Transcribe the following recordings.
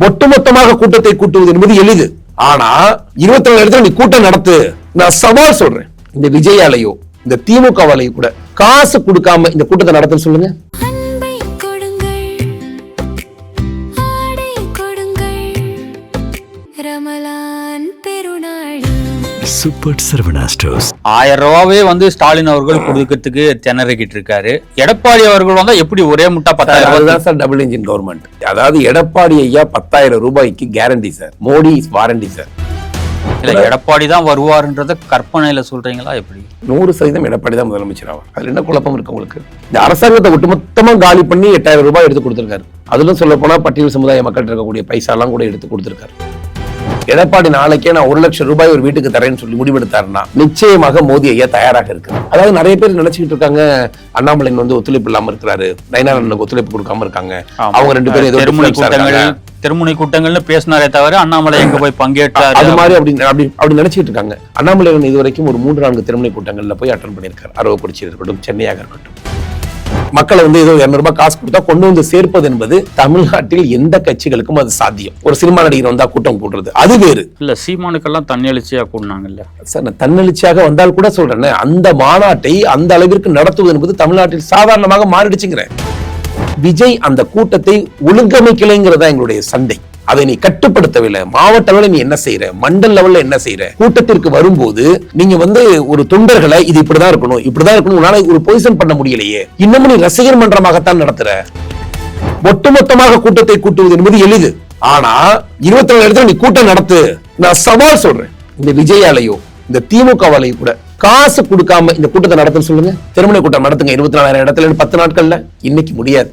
ஒட்டுமொத்தமாக கூட்டத்தை கூட்டுவது என்பது எளிது. ஆனா 24 இடத்துல நீ கூட்டம் நடத்து. நான் சவால் சொல்றேன், இந்த விஜயாலையோ இந்த திமுகவாலையோ கூட காசு கொடுக்காம இந்த கூட்டத்தை நடத்துன்னு சொல்லுங்க. சூப்பர் சரவணா ஸ்டோர்ஸ் 1000 ரூபாவே ஸ்டாலின் அவர்கள் கொடுக்கறதுக்கு திணறிக்கிட்டு இருக்காரு. எடப்பாடி அவர்கள் வந்தா எப்படி ஒரே முட்டா 10,000 தான் சார் டபுள் இன்ஜின் கவர்மெண்ட். அதாவது எடப்பாடி ஐயா 10,000 ரூபாய்க்கு guarantee sir, Modi is warranty sir. இல்ல எடப்பாடி தான் வருவாருன்றத கற்பனையில சொல்றீங்களா? எப்படி 100% எடப்பாடி தான் முதலமைச்சர் ஆவார். அதுல என்ன குழப்பம் இருக்கு உங்களுக்கு? இந்த அரசாங்கத்தை ஒட்டுமொத்தமா காலி பண்ணி 8,000 ரூபாய் எடுத்து கொடுத்திருக்காரு. அதுல சொல்ல போனா பட்டியல் சமுதாய மக்கள் இருக்கக்கூடிய பைசா எல்லாம் கூட எடுத்து கொடுத்திருக்காரு. எடப்பாடி நாளைக்கே நான் 1 லட்சம் ரூபாய் ஒரு வீட்டுக்கு தரேன்னு சொல்லி முடிவெடுத்தாருன்னா நிச்சயமாக மோடி ஐயா தயாராக இருக்கு. அதாவது நிறைய பேர் நினைச்சுக்கிட்டு இருக்காங்க அண்ணாமலை ஒத்துழைப்பு இல்லாம இருக்கிறாரு, நயனாரனுக்கு ஒத்துழைப்பு கொடுக்காம இருக்காங்க. அவங்க 2 பேரும் திருமுனை கூட்டங்கள்னு பேசினாரே தவிர அண்ணாமலை எங்க போய் பங்கேற்றாரு அது மாதிரி அப்படி நினைச்சிட்டு இருக்காங்க. அண்ணாமலை இதுவரைக்கும் ஒரு 3-4 திருமுனை கூட்டங்கள்ல போய் அட்டன் பண்ணியிருக்காரு. அரவக்குறிச்சி இருக்கட்டும், சென்னையாக இருக்கட்டும். மக்களை ஏதோ 200 ரூபாய் காசு கொடுத்தா கொண்டு வந்து சேர்ப்பது என்பது தமிழ்நாட்டில் எந்த கட்சிகளுக்கும் அது சாத்தியம். ஒரு சினிமா நடிகர் வந்தா கூட்டம் கூட்டுறது அது வேறு. இல்ல சீமானுக்கெல்லாம் தன்னெழுச்சியா கூட்டினாங்கல்ல சார். நான் தன்னெழுச்சியாக வந்தால் கூட சொல்றேன், அந்த மாநாட்டை அந்த அளவிற்கு நடத்துவது என்பது தமிழ்நாட்டில் சாதாரணமாக மாறிடுச்சுங்கிறேன். விஜய் அந்த கூட்டத்தை ஒழுங்கமைக்கலைங்கிறதா எங்களுடைய சண்டை. அதை நீ கட்டுப்படுத்தவில்லை. மாவட்ட லெவலில் நீ என்ன செய்யற, மண்டல் லெவல்ல என்ன செய்யற? கூட்டத்திற்கு வரும்போது நீங்க ஒரு தொண்டர்களை இது இப்படிதான் இருக்கணும், இப்படிதான் இருக்கணும், உன்னால ஒரு பொசிஷன் பண்ண முடியலையே. இன்னமும் நீ ரசிகர் மன்றமாகத்தான் நடத்துற. ஒட்டுமொத்தமாக கூட்டத்தை கூட்டுவது என்பது எளிது. ஆனா 24 இடத்துல நீ கூட்டம் நடத்து. நான் சவால் சொல்றேன், இந்த விஜயாலையோ இந்த திமுகவாலையோ கூட காசு கொடுக்காம இந்த கூட்டத்தை நடத்துன்னு சொல்லுங்க. திருமண கூட்டம் நடத்துங்க 24,000 இடத்துல 10 நாட்கள்ல. இன்னைக்கு முடியாது.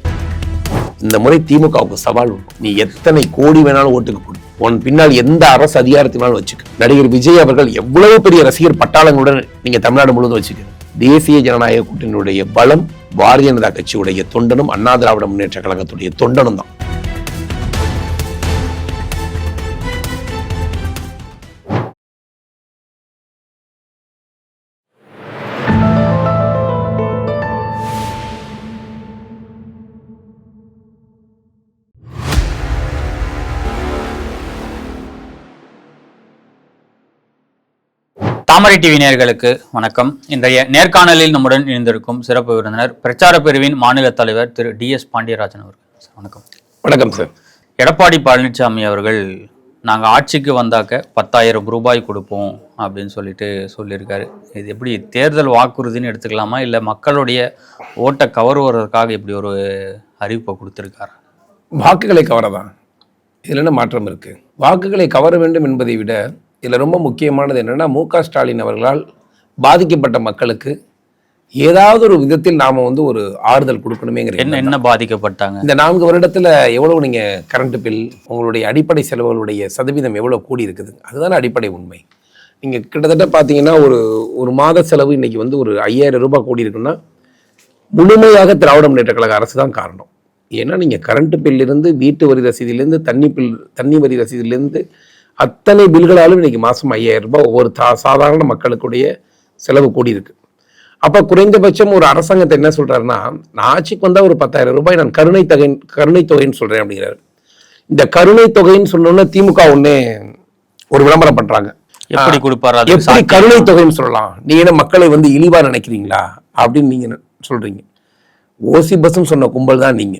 இந்த முறை திமுகவுக்கு சவால் உண்டு. நீ எத்தனை கோடி வேணாலும் ஓட்டுக்கு கொடு, உன் பின்னால் எந்த அரசு அதிகாரத்தினாலும் வச்சுக்க. நடிகர் விஜய் அவர்கள் எவ்வளவு பெரிய ரசிகர் பட்டாளங்களுடன் நீங்க தமிழ்நாடு முழுவதும் வச்சுக்க. தேசிய ஜனநாயக கூட்டணியுடைய பலம் பாரதிய ஜனதா கட்சியுடைய தொண்டனும் அண்ணா திராவிட முன்னேற்ற கழகத்துடைய தொண்டனும் தான். தாமரை டிவி நேயர்களுக்கு வணக்கம். இன்றைய நேர்காணலில் நம்முடன் இணைந்திருக்கும் சிறப்பு விருந்தினர் பிரச்சார பிரிவின் மாநில தலைவர் திரு DS பாண்டியராஜன் அவர்கள். வணக்கம். வணக்கம் சார். எடப்பாடி பழனிசாமி அவர்கள் நாங்கள் ஆட்சிக்கு வந்தாக்க 10,000 ரூபாய் கொடுப்போம் அப்படின்னு சொல்லியிருக்காரு. இது எப்படி தேர்தல் வாக்குறுதின்னு எடுத்துக்கலாமா, இல்லை மக்களுடைய ஓட்டை கவருவதற்காக இப்படி ஒரு அறிவிப்பை கொடுத்துருக்காரு? வாக்குகளை கவரதான், இதுல என்ன மாற்றம் இருக்கு? வாக்குகளை கவர வேண்டும் என்பதை விட இதில் ரொம்ப முக்கியமானது என்னென்னா, மு.க. ஸ்டாலின் அவர்களால் பாதிக்கப்பட்ட மக்களுக்கு ஏதாவது ஒரு விதத்தில் நாம் ஒரு ஆறுதல் கொடுக்கணுமேங்கிற. என்ன பாதிக்கப்பட்டாங்க? இந்த 4 வருடத்தில் எவ்வளவு நீங்கள் கரண்ட் பில், உங்களுடைய அடிப்படை செலவுகளுடைய சதவீதம் எவ்வளோ கூடி இருக்குது, அதுதானே அடிப்படை உண்மை. நீங்கள் கிட்டத்தட்ட பார்த்தீங்கன்னா ஒரு மாத செலவு இன்னைக்கு ஒரு 5,000 ரூபாய் கூடி இருக்குன்னா முழுமையாக திராவிட முன்னேற்ற கழக அரசு தான் காரணம். ஏன்னா நீங்கள் கரண்ட் பில்லிருந்து, வீட்டு வரி ரசீதிலேருந்து, தண்ணி வரி ரசீதிலேருந்து அத்தனை பில்களாலும் இன்னைக்கு மாதம் 5,000 ரூபாய் ஒவ்வொரு சாதாரண மக்களுக்குடைய செலவு கூடி இருக்கு. அப்போ குறைந்தபட்சம் ஒரு அரசாங்கத்தை என்ன சொல்றாருன்னா, நான் ஆட்சிக்கு வந்தால் ஒரு 10,000 ரூபாய் நான் கருணை தொகைன்னு சொல்றேன் அப்படிங்கிறாரு. இந்த கருணை தொகைன்னு சொன்னோன்னா திமுக ஒன்னே ஒரு விளம்பரம் பண்றாங்க. எப்படி கொடுப்பாரு? எப்படி கருணை தொகைன்னு சொல்லலாம்? நீங்க மக்களை இழிவா நினைக்கிறீங்களா அப்படின்னு நீங்க சொல்றீங்க. ஓசி பஸ்ன்னு சொன்ன கும்பல் தான் நீங்க.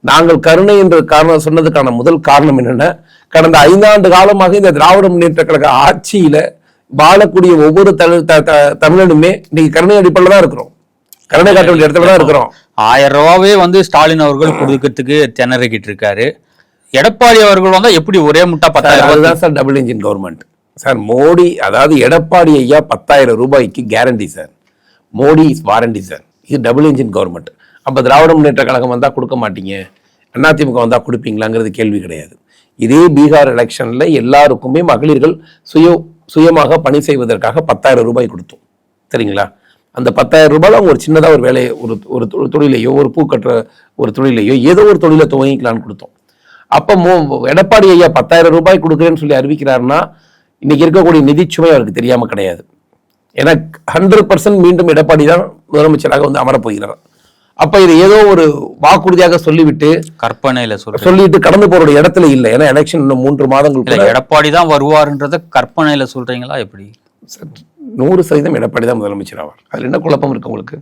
நாங்கள் கருணை என்ற காரணம் சொன்னதுக்கான முதல் காரணம் என்னன்னா, கடந்த 5 ஆண்டு காலமாக இந்த திராவிட முன்னேற்ற கழக ஆட்சியில வாழக்கூடிய ஒவ்வொரு தமிழனுமே இன்னைக்கு கருணை அடிப்படையில் தான் இருக்கிறோம். கருணை காட்ட வேண்டிய இடத்துல தான் இருக்கிறோம். 1000 ரூபாவே ஸ்டாலின் அவர்கள் கொடுக்கறதுக்கு திணறிக்கிட்டு இருக்காரு. எடப்பாடி அவர்கள் வந்தா எப்படி ஒரே முட்டா 10,000 தான் sir double engine government sir. Modi, அதாவது எடப்பாடி ஐயா 10,000 ரூபாய்க்கு guarantee sir, Modi is warranty sir. இது டபுள் இன்ஜின் கவர்மெண்ட். அப்போ திராவிட முன்னேற்ற கழகம் வந்தால் கொடுக்க மாட்டீங்க, அதிமுக வந்தால் கொடுப்பீங்களாங்கிறது கேள்வி கிடையாது. இதே பீகார் எலெக்ஷனில் எல்லாருக்குமே மகளிர்கள் சுயமாக பணி செய்வதற்காக 10,000 ரூபாய் கொடுத்தோம். சரிங்களா? அந்த 10,000 ரூபாயில் அவங்க ஒரு சின்னதாக ஒரு வேலையை, ஒரு தொழிலையோ, ஒரு பூ கட்டுற ஒரு தொழிலையோ, ஏதோ ஒரு தொழிலை துவங்கிக்கலான்னு கொடுத்தோம். அப்போ எடப்பாடி ஐயா 10,000 ரூபாய் கொடுக்குறேன்னு சொல்லி அறிவிக்கிறாருன்னா இன்னைக்கு இருக்கக்கூடிய நிதிச்சுமை அவருக்கு தெரியாமல் கிடையாது. ஏன்னா 100% மீண்டும் எடப்பாடி தான் முதலமைச்சராக அமரப்போகிறார். அப்ப இது ஏதோ ஒரு வாக்குறுதியாக சொல்லிவிட்டு கற்பனையில சொல்றேன். சொல்லிட்டு கடந்து போற இடத்துல இல்லை. ஏன்னா எலெக்ஷன் இன்னும் 3 மாதங்கள் இல்ல, எடப்பாடி தான் வருவாருன்றத கற்பனையில சொல்றீங்களா எப்படி? 100% எடப்பாடி தான் முதலமைச்சர் ஆவார். அதுல என்ன குழப்பம் இருக்கு உங்களுக்கு?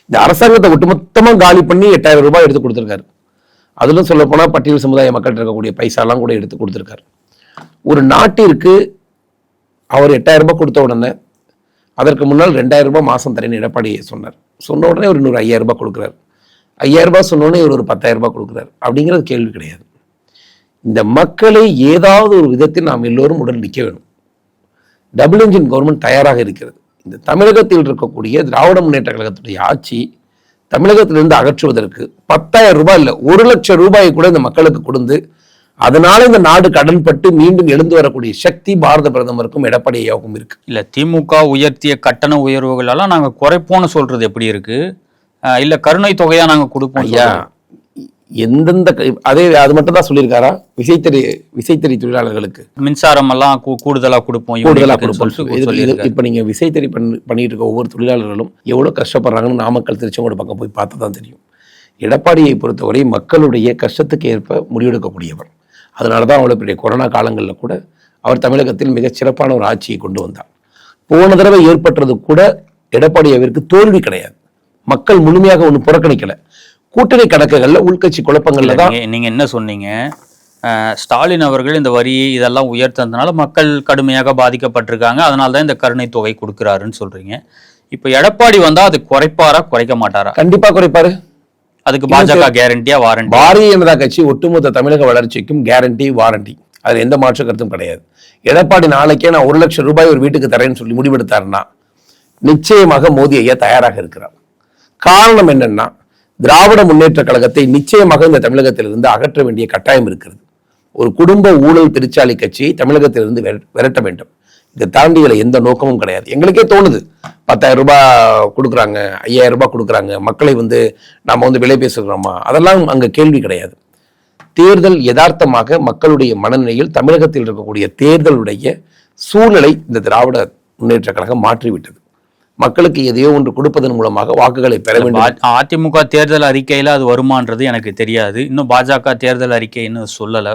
இந்த அரசாங்கத்தை ஒட்டுமொத்தமா காலி பண்ணி 8000 ரூபாய் எடுத்து கொடுத்திருக்காரு. அதிலும் சொல்ல போனா பட்டியல் சமுதாய மக்கள் இருக்கக்கூடிய பைசாலாம் கூட எடுத்து கொடுத்திருக்காரு. ஒரு நாட்டிற்கு அவர் 8000 ரூபாய் கொடுத்த உடனே அதற்கு முன்னால் 2000 ரூபாய் மாசம் தரேன்னு எடப்பாடி சொன்னார். சொன்ன உடனே ஒரு இன்னொரு 5000 ரூபாய் கொடுக்குறாரு. 5000 ரூபாய் சொன்ன உடனே ஒரு 10,000 ரூபாய் கொடுக்குறாரு. அப்படிங்கிறது கேள்வி கிடையாது. இந்த மக்களை ஏதாவது ஒரு விதத்தில் நாம் எல்லோரும் உடன் நிற்க வேணும். டபுள் என்ஜின் கவர்மெண்ட் தயாராக இருக்கிறது. இந்த தமிழகத்தில் இருக்கக்கூடிய திராவிட முன்னேற்ற கழகத்துடைய ஆட்சி தமிழகத்திலிருந்து அகற்றுவதற்கு 10,000 ரூபாய் இல்லை, 1,00,000 ரூபாயை கூட இந்த மக்களுக்கு கொடுத்து அதனால இந்த நாடு கடன்பட்டு மீண்டும் எழுந்து வரக்கூடிய சக்தி பாரத பிரதமருக்கும் எடப்பாடி ஐயாவுக்கும் இருக்கு. இல்ல, திமுக உயர்த்திய கட்டண உயர்வுகள் எல்லாம் நாங்க குறைப்போம்னு சொல்றது எப்படி இருக்கு? இல்ல கருணை தொகையா நாங்க கொடுப்போம் ஐயா, எந்தெந்த அது மட்டும் தான் சொல்லியிருக்காரா? விசைத்தறி தொழிலாளர்களுக்கு மின்சாரம் எல்லாம் கூடுதலா கொடுப்போம். இப்ப நீங்க விசைத்தறி பண்ணிட்டு இருக்க ஒவ்வொரு தொழிலாளர்களும் எவ்வளவு கஷ்டப்படுறாங்கன்னு நாமக்கல் திருச்செங்கோடு பக்கம் போய் பார்த்து தான் தெரியும். எடப்பாடியை பொறுத்தவரை மக்களுடைய கஷ்டத்துக்கு ஏற்ப முடிவெடுக்கக்கூடியவர். அதனாலதான் அவ்வளவு பெரிய கொரோனா காலங்களில் கூட அவர் தமிழகத்தில் மிகச் சிறப்பான ஒரு ஆட்சியை கொண்டு வந்தார். போன தடவை ஏற்பட்டது கூட எடப்பாடியாவிற்கு தோல்வி கிடையாது. மக்கள் முழுமையாக ஒண்ணு புறக்கணிக்கல. கூட்டணி கணக்குகள்ல உள்கட்சி குழப்பங்கள்ல தான். நீங்க என்ன சொன்னீங்க? ஸ்டாலின் அவர்கள் இந்த வரி இதெல்லாம் உயர்த்ததுனால மக்கள் கடுமையாக பாதிக்கப்பட்டிருக்காங்க, அதனால தான் இந்த கருணை தொகை கொடுக்கிறாருன்னு சொல்றீங்க. இப்ப எடப்பாடி வந்தா அது குறைப்பாரா குறைக்க மாட்டாரா? கண்டிப்பா குறைப்பாரு. அதுக்கு பாஜக கேரண்டியா வாரண்டி? பாரதிய ஜனதா கட்சி ஒட்டுமொத்த தமிழக வளர்ச்சிக்கும் கேரண்டி வாரண்டி, அதுல எந்த மாற்று கருத்தும் கிடையாது. எடப்பாடி நாளைக்கே நான் 1,00,000 ரூபாய் ஒரு வீட்டுக்கு தரேன்னு சொல்லி முடிவெடுத்தாருன்னா நிச்சயமாக மோடி ஐயா தயாராக இருக்கிறார். காரணம் என்னன்னா, திராவிட முன்னேற்ற கழகத்தை நிச்சயமாக இந்த தமிழகத்திலிருந்து அகற்ற வேண்டிய கட்டாயம் இருக்கிறது. ஒரு குடும்ப ஊழல் பெருச்சாளி கட்சியை தமிழகத்திலிருந்து விரட்ட வேண்டும். இதை தாண்டிகளை எந்த நோக்கமும் கிடையாது. எங்களுக்கே தோணுது, 10,000 ரூபாய் கொடுக்குறாங்க, 5,000 ரூபாய் கொடுக்குறாங்க, மக்களை நாம விலை பேசுகிறோமா? அதெல்லாம் அங்க கேள்வி கிடையாது. தேர்தல் யதார்த்தமாக மக்களுடைய மனநிலையில் தமிழகத்தில் இருக்கக்கூடிய தேர்தலுடைய சூழலை இந்த திராவிட முன்னேற்ற கழகம் மாற்றிவிட்டது. மக்களுக்கு எதையோ ஒன்று கொடுப்பதன் மூலமாக வாக்குகளை பெற வேண்டும். அதிமுக தேர்தல் அறிக்கையில அது வருமானது எனக்கு தெரியாது. இன்னும் பாஜக தேர்தல் அறிக்கைன்னு சொல்லல.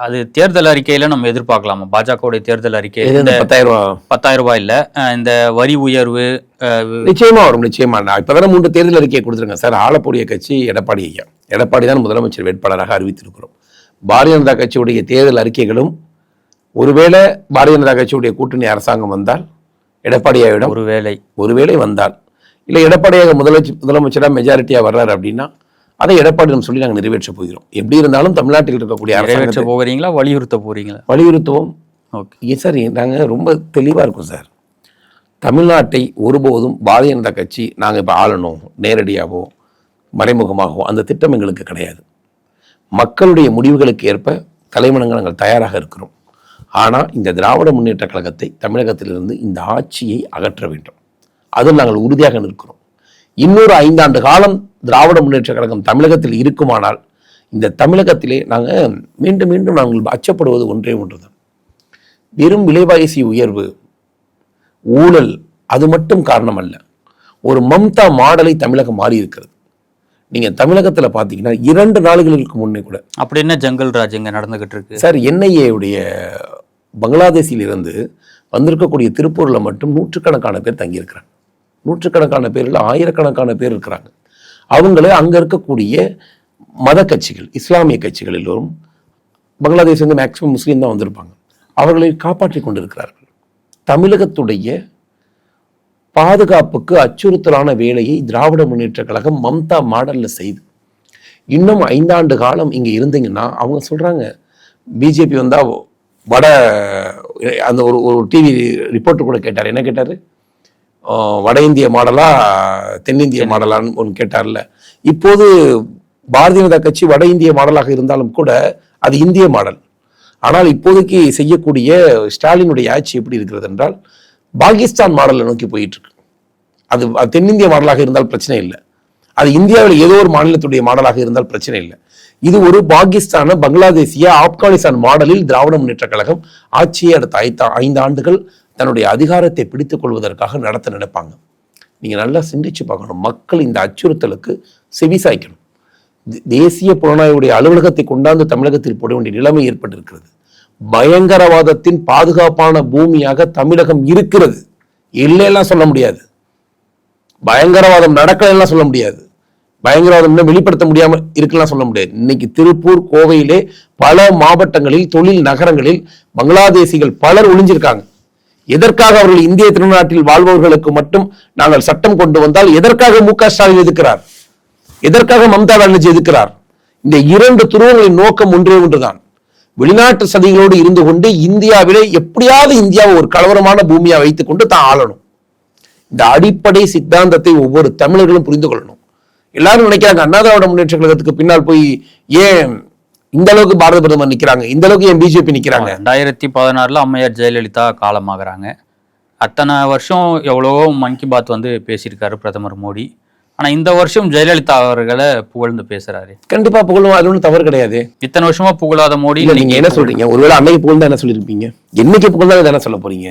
அது தேர்தல் அறிக்கையில நம்ம எதிர்பார்க்கலாமா? பாஜகவுடைய தேர்தல் அறிக்கை 10,000 ரூபாய் இல்ல, இந்த வரி உயர்வு நிச்சயமா வரும். நிச்சயமா இப்பதானே 3 தேர்தல் அறிக்கையை கொடுத்துருங்க சார். ஆளக்கூடிய கட்சி எடப்பாடி ஐயா. எடப்பாடி தான் முதலமைச்சர் வேட்பாளராக அறிவித்திருக்கிறோம். பாரதிய ஜனதா கட்சியுடைய தேர்தல் அறிக்கைகளும் ஒருவேளை பாரதிய ஜனதா கட்சியுடைய கூட்டணி அரசாங்கம் வந்தால் எடப்பாடியாவிடம் ஒருவேளை வந்தால், இல்லை எடப்பாடியாக முதலமைச்சராக மெஜாரிட்டியா வர்றாரு அப்படின்னா அதை எடப்பாடியிடம் சொல்லி நாங்கள் நிறைவேற்ற போகிறோம். எப்படி இருந்தாலும் தமிழ்நாட்டில் இருக்கக்கூடிய நிறைவேற்ற போகிறீங்களா, வலியுறுத்த போறீங்களா? வலியுறுத்துவோம். ஓகே சார், நாங்கள் ரொம்ப தெளிவாக இருக்கோம் சார். தமிழ்நாட்டை ஒருபோதும் பாரதிய ஜனதா கட்சி நாங்கள் இப்போ ஆளணும் நேரடியாகவோ மறைமுகமாகவோ அந்த திட்டம் எங்களுக்கு கிடையாது. மக்களுடைய முடிவுகளுக்கு ஏற்ப தலைமணங்க நாங்கள் தயாராக இருக்கிறோம். ஆனால் இந்த திராவிட முன்னேற்ற கழகத்தை தமிழகத்திலிருந்து இந்த ஆட்சியை அகற்ற வேண்டும். அதில் நாங்கள் உறுதியாக நிற்கிறோம். இன்னொரு 5 ஆண்டு காலம் திராவிட முன்னேற்ற கழகம் தமிழகத்தில் இருக்குமானால் இந்த தமிழகத்திலே நாங்கள் மீண்டும் மீண்டும் நாங்கள் அச்சப்படுவது ஒன்றே ஒன்றுதான். வெறும் விலைவாசி உயர்வு, ஊழல் அது மட்டும் காரணம் அல்ல. ஒரு மம்தா மாடலை தமிழகம் மாறி இருக்கிறது. நீங்க தமிழகத்துல பாத்தீங்கன்னா 2 நாளுகளுக்கு முன்னே கூட அப்படி என்ன ஜங்கல் ராஜ் இங்க நடந்துகிட்டு இருக்கு சார். என்ஐஏவுடைய பங்களாதேஷில் இருந்து வந்திருக்கக்கூடிய திருப்பூர்ல மட்டும் 100கணக்கான பேர் தங்கியிருக்கிறாங்க. 100கணக்கான பேர்ல 1000கணக்கான பேர் இருக்கிறாங்க. அவங்களே அங்க இருக்கக்கூடிய மத கட்சிகள், இஸ்லாமிய கட்சிகள் எல்லோரும் பங்களாதேஷ் மேக்சிமம் முஸ்லீம் தான் வந்திருப்பாங்க. அவர்களை காப்பாற்றி கொண்டிருக்கிறார்கள். தமிழகத்துடைய பாதுகாப்புக்கு அச்சுறுத்தலான வேலையை திராவிட முன்னேற்ற கழகம் மம்தா மாடல்ல செய்து இன்னும் 5 ஆண்டு காலம் இங்க இருந்தீங்கன்னா, அவங்க சொல்றாங்க பிஜேபி வந்தா வட அந்த ஒரு டிவி ரிப்போர்ட் கூட கேட்டார். என்ன கேட்டாரு? வட இந்திய மாடலா தென்னிந்திய மாடலான்னு ஒன்று கேட்டார்ல. இப்போது பாரதிய ஜனதா கட்சி வட இந்திய மாடலாக இருந்தாலும் கூட அது இந்திய மாடல். ஆனால் இப்போதைக்கு செய்யக்கூடிய ஸ்டாலினுடைய ஆட்சி எப்படி இருக்கிறது என்றால் பாகிஸ்தான் மாடலை நோக்கி போயிட்டு இருக்கு. அது தென்னிந்திய மாடலாக இருந்தால் பிரச்சனை இல்லை. அது இந்தியாவில் ஏதோ ஒரு மாநிலத்துடைய மாடலாக இருந்தால் பிரச்சனை இல்லை. இது ஒரு பாகிஸ்தான, பங்களாதேசிய, ஆப்கானிஸ்தான் மாடலில் திராவிட முன்னேற்ற கழகம் ஆட்சியை அடுத்த 5 ஆண்டுகள் தன்னுடைய அதிகாரத்தை பிடித்துக் கொள்வதற்காக நடத்த நினைப்பாங்க. நீங்க நல்லா சிந்திச்சு பார்க்கணும். மக்கள் இந்த அச்சுறுத்தலுக்கு செவிசாய்க்கணும். தேசிய புலனாய்வுடைய அலுவலகத்தை கொண்டாந்து தமிழகத்தில் போட வேண்டிய நிலைமை ஏற்பட்டிருக்கிறது. பயங்கரவாதத்தின் பாதுகாப்பான பூமியாக தமிழகம் இருக்கிறது. இல்லையெல்லாம் சொல்ல முடியாது. பயங்கரவாதம் நடக்கலாம் சொல்ல முடியாது. பயங்கரவாதம் வெளிப்படுத்த முடியாம இருக்கலாம் சொல்ல முடியாது. இன்னைக்கு திருப்பூர், கோவையிலே பல மாவட்டங்களில், தொழில் நகரங்களில் பங்களாதேசிகள் பலர் ஒளிஞ்சிருக்காங்க. எதற்காக அவர்கள் இந்திய திருநாட்டில் வாழ்பவர்களுக்கு மட்டும் நாங்கள் சட்டம் கொண்டு வந்தால் எதற்காக மு.க. ஸ்டாலின் எதிர்க்கிறார்? எதற்காக மம்தா பானர்ஜி எதிர்க்கிறார்? இந்த இரண்டு துருவங்களின் நோக்கம் ஒன்றே ஒன்றுதான். வெளிநாட்டு சதிகளோடு இருந்து கொண்டு இந்தியாவிலே எப்படியாவது இந்தியாவை ஒரு கலவரமான பூமியா வைத்துக் கொண்டு தான் ஆளணும். இந்த அடிப்படை சித்தாந்தத்தை ஒவ்வொரு தமிழர்களும் புரிந்து கொள்ளணும். எல்லாரும் நினைக்கிறாங்க அண்ணா திராவிட முன்னேற்ற கழகத்துக்கு பின்னால் போய் ஏன் இந்த அளவுக்கு பாரத பிரதமர் நிக்கிறாங்க, இந்த அளவுக்கு ஏன் பிஜேபி நிக்கிறாங்க? 2016 அம்மையார் ஜெயலலிதா காலமாகறாங்க. அத்தனை வருஷம் எவ்வளவோ மன் கி பாத் பேசியிருக்காரு பிரதமர் மோடி. ஆனா இந்த வருஷம் ஜெயலலிதா அவர்களை புகழ்ந்து பேசுறாரு. கண்டிப்பா புகழும், அது ஒன்றும் தவறு கிடையாது. இத்தனை வருஷமா புகழாத மோடி நீங்க என்ன சொல்றீங்க? ஒருவேளை அன்னைக்கு புகழ்ந்தா என்ன சொல்லிருப்பீங்க? என்னைக்கு புகழ்ந்தா என்ன சொல்ல போறீங்க?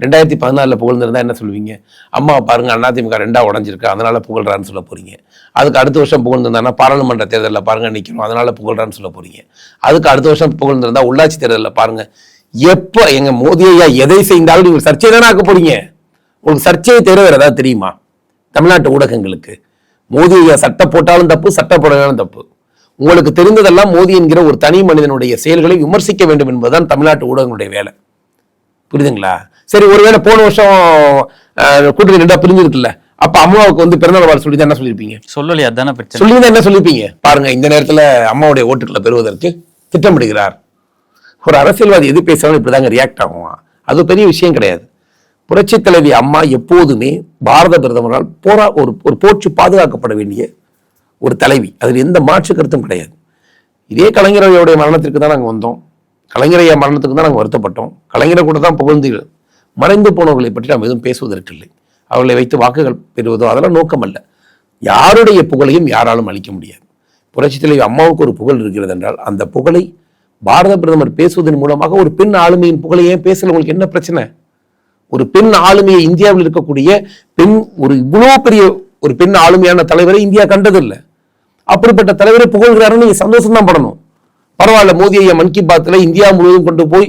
2014 புகழ்ந்திருந்தா என்ன சொல்லுவீங்க? அம்மா பாருங்க அதிமுக 2ஆ உடஞ்சிருக்கு அதனால புகழ்றான்னு சொல்ல போறீங்க. அதுக்கு அடுத்த வருஷம் புகழ்ந்திருந்தா பாராளுமன்ற தேர்தலில் பாருங்க நிக்கணும் அதனால புகழ்றான்னு சொல்ல போறீங்க. அதுக்கு அடுத்த வருஷம் புகழ்ந்திருந்தா உள்ளாட்சி தேர்தலில் பாருங்க. எப்ப எங்க மோடி ஐயா எதை செய்தாலும் நீங்க சர்ச்சை தானே ஆக்க போறீங்க. உங்களுக்கு சர்ச்சையை தவிர வேற ஏதாவது தெரியுமா? தமிழ்நாட்டு ஊடகங்களுக்கு மோடி ஐயா சட்டை போட்டாலும் தப்பு, சட்டை போடாலும் தப்பு. உங்களுக்கு தெரிந்ததெல்லாம் மோடி என்கிற ஒரு தனி மனிதனுடைய செயல்களை விமர்சிக்க வேண்டும் என்பதுதான் தமிழ்நாட்டு ஊடகங்களுடைய வேலை. புரியுதுங்களா? சரி, ஒருவேளை போன வருஷம் கூட்டணி 2ஆ பிரிஞ்சிருக்குல்ல, அப்ப அம்மாவுக்கு பிறந்தநாள் வாழ்த்து சொல்லி என்ன சொல்லியிருப்பீங்க? சொல்லலையா? தானே பிரச்சனை. சொல்லியிருந்தா என்ன சொல்லிருப்பீங்க? பாருங்க இந்த நேரத்துல அம்மாவுடைய ஓட்டுக்களை பெறுவதற்கு திட்டமிடுகிறார். ஒரு அரசியல்வாதி எது பேசுறாலும் இப்படிதாங்க ரியாக்ட் ஆகும். அது பெரிய விஷயம் கிடையாது. புரட்சி தலைவி அம்மா எப்போதுமே பாரத பிரதமரால் ஒரு போற்று பாதுகாக்கப்பட வேண்டிய ஒரு தலைவி. அதில் எந்த மாற்று கருத்தும் கிடையாது. இதே கலைஞரையோடைய மரணத்திற்கு தான் நாங்கள் வந்தோம். கலைஞரையா மரணத்துக்கு தான் நாங்கள் வருத்தப்பட்டோம். கலைஞரை கூட தான் புகழ்ந்து மறைந்து போனவர்களை பற்றி நாம் எதுவும் பேசுவதற்கில்லை. அவர்களை வைத்து வாக்குகள் பெறுவதோ அதெல்லாம் நோக்கம் அல்ல. யாருடைய புகழையும் யாராலும் அளிக்க முடியாது. புரட்சி தலைவி அம்மாவுக்கு ஒரு புகழ் இருக்கிறது என்றால் அந்த புகழை பாரத பிரதமர் பேசுவதன் மூலமாக ஒரு பெண் ஆளுமையின் புகழை ஏன் பேசல? உங்களுக்கு என்ன பிரச்சனை? ஒரு பெண் ஆளுமையை இந்தியாவில் இருக்கக்கூடிய பெண் ஒரு இவ்வளவு பெரிய ஒரு பெண் ஆளுமையான தலைவரை இந்தியா கண்டதில்லை. அப்படிப்பட்ட தலைவரை புகழ்கிறாருன்னு நீங்க சந்தோஷம் தான் படணும். பரவாயில்ல, மோடி ஐயா மன் கி பாத்ல இந்தியா முழுவதும் கொண்டு போய்